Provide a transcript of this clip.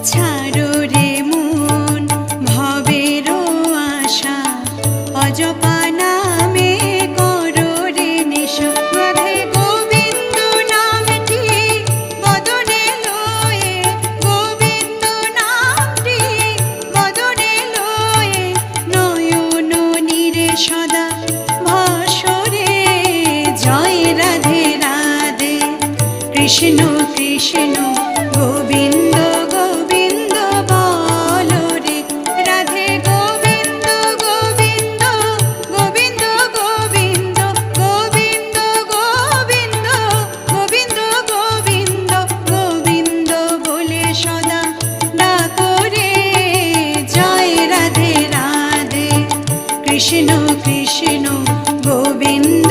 ছাড়ো রে মন ভবেরও আশা, অজপা নামে করো রে নেশা। রাধে গোবিন্দ নামটি বদনে লয়ে, গোবিন্দ নামটি বদনে লয়ে, নয়ন নীরে সদা ভাসরে। জয় রাধে রাধে কৃষ্ণ কৃষ্ণ গোবিন্দ গোবিন্দ বলো রে। রাধে গোবিন্দ গোবিন্দ গোবিন্দ গোবিন্দ গোবিন্দ গোবিন্দ গোবিন্দ গোবিন্দ গোবিন্দ বলে সদা ডাকো রে। জয় রাধে রাধে কৃষ্ণ কৃষ্ণ গোবিন্দ